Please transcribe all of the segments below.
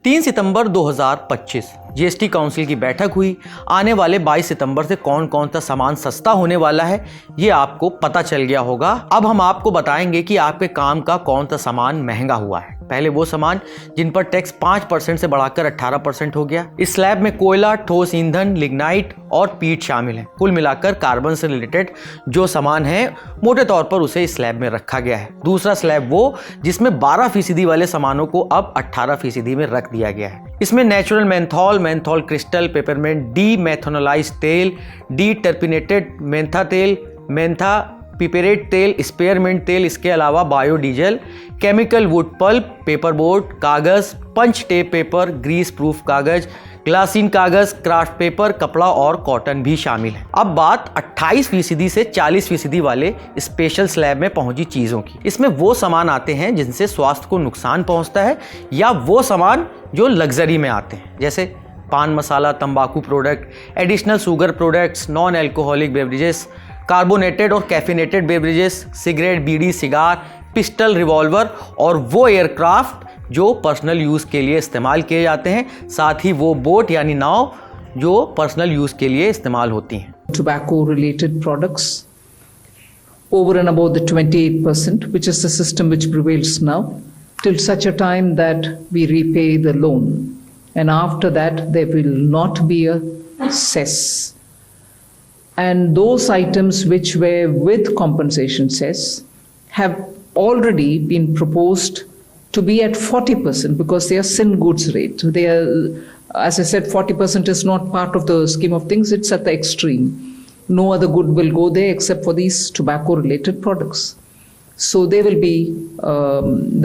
3 सितंबर 2025 GST council की बैठक हुई। आने वाले 22 सितंबर से कौन कौन सा सामान सस्ता होने वाला है ये आपको पता चल गया होगा। अब हम आपको बताएंगे कि आपके काम का कौन सा सामान महंगा हुआ है। पहले वो सामान जिन पर टैक्स 5% से बढ़ाकर 18% हो गया। इस स्लैब में कोयला, ठोस ईंधन, लिग्नाइट और पीट शामिल है। कुल मिलाकर कार्बन से रिलेटेड जो सामान है मोटे तौर पर उसे इस स्लैब में रखा गया है। दूसरा स्लैब वो जिसमें 12% वाले सामानों को अब 18% में रख दिया गया है। इसमें natural menthol, menthol crystal, peppermint, dementholised तेल, डी टर्पिनेटेड मेंथा तेल, मेंथा पिपेरेट तेल, स्पेयरमेंट तेल, इसके अलावा biodiesel, chemical wood pulp, paper board, कागज, punch tape paper, greaseproof कागज, ग्लासीन कागज, क्राफ्ट पेपर, कपड़ा और कॉटन भी शामिल है। अब बात 28% से 40% वाले स्पेशल स्लैब में पहुंची चीजों की। इसमें वो सामान आते हैं जिनसे स्वास्थ्य को नुकसान पहुंचता है या वो सामान जो लग्जरी में आते हैं, जैसे पान मसाला, तंबाकू product, additional sugar products, non alcoholic beverages, carbonated और कैफिनेटेड बेवरेजेस, सिगरेट, बीड़ी, सिगार, पिस्टल, रिवॉल्वर और वो एयरक्राफ्ट जो पर्सनल यूज़ के लिए इस्तेमाल किए जाते हैं, साथ ही वो बोट यानी नाव जो पर्सनल यूज़ के लिए इस्तेमाल होती हैं। Tobacco related products over and above the 28%, which is the system which prevails now, till such a time that we repay the loan, and after that there will not be a cess. And those items which were with compensation cess have already been proposed to be at 40% because they are sin goods rate. They are, as I said, 40% is not part of the scheme of things, it's at the extreme. No other good will go there except for these tobacco related products. So they will be,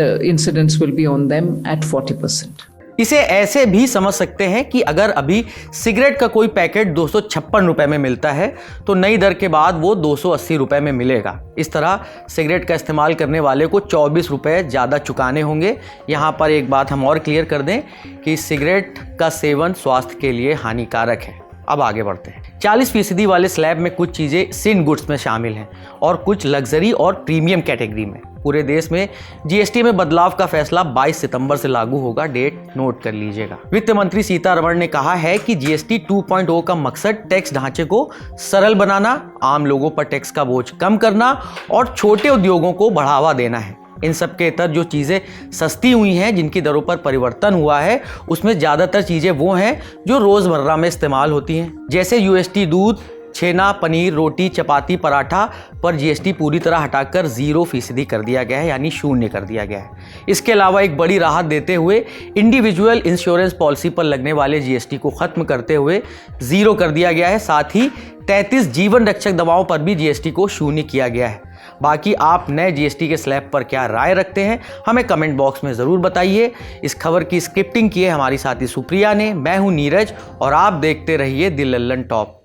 the incidence will be on them at 40%. इसे ऐसे भी समझ सकते हैं कि अगर अभी cigarette का कोई पैकेट 256 रुपए में मिलता है तो नई दर के बाद वो 280 रुपए में मिलेगा। इस तरह सिगरेट का इस्तेमाल करने वाले को 24 रुपए ज़्यादा चुकाने होंगे। यहाँ पर एक बात हम और क्लियर कर दें कि सिगरेट का सेवन स्वास्थ्य के लिए हानिकारक है। अब आगे बढ़ते हैं। 40% वाले स्लैब में कुछ चीज़ें सिन गुड्स में शामिल हैं और कुछ लग्जरी और प्रीमियम कैटेगरी में। पूरे देश में जीएसटी में बदलाव का फैसला 22 सितंबर से लागू होगा, डेट नोट कर लीजिएगा। वित्त मंत्री सीतारमण ने कहा है कि जीएसटी 2.0 का मकसद टैक्स ढांचे को सरल बनाना, आम लोगों पर टैक्स का बोझ कम करना और छोटे उद्योगों को बढ़ावा देना है। इन सब के तहत जो चीज़ें सस्ती हुई हैं, जिनकी दरों पर परिवर्तन हुआ है, उसमें ज़्यादातर चीज़ें वो हैं जो रोज़मर्रा में इस्तेमाल होती हैं, जैसे यूएसटी दूध, छेना, पनीर, रोटी, चपाती, पराठा पर जीएसटी पूरी तरह हटाकर 0% कर दिया गया है, यानी शून्य कर दिया गया है। इसके अलावा एक बड़ी राहत देते हुए इंडिविजुअल इंश्योरेंस पॉलिसी पर लगने वाले जीएसटी को खत्म करते हुए 0 कर दिया गया है। साथ ही 33 जीवन रक्षक दवाओं पर भी जीएसटी को शून्य किया गया है। बाकी आप नए जीएसटी के स्लैब पर क्या राय रखते हैं हमें कमेंट बॉक्स में ज़रूर बताइए। इस खबर की स्क्रिप्टिंग की है हमारी साथी सुप्रिया ने। मैं हूं नीरज और आप देखते रहिए द लल्लन टॉप।